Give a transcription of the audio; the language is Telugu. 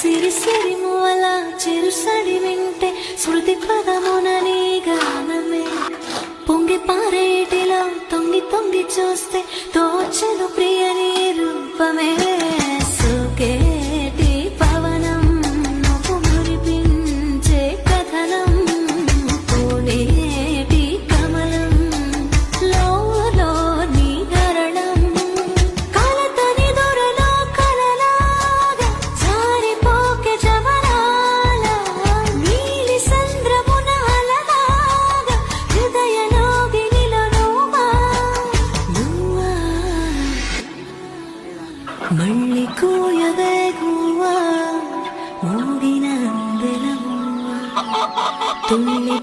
సిరి సిరి మూవల చిరుసడి వింటే శృతి పదమునని గానమే పొంగి పారేటిలో తొంగి తొంగి చూస్తే తోచను ప్రియని రూపమే సుకేటి పవనం నువ్వు మురిపించే కథనం పూనేటి కమలం లోలో నీ గరణం కలతని దొరలో కలలాగా జారిపోకే జవరాల నీలి సంద్రమున అలలాగా హృదయలోగినిలో నువ్వా మళ్ళీ కూయవే గువ్వా మూగిన అందెల మువ్వా తుల్లి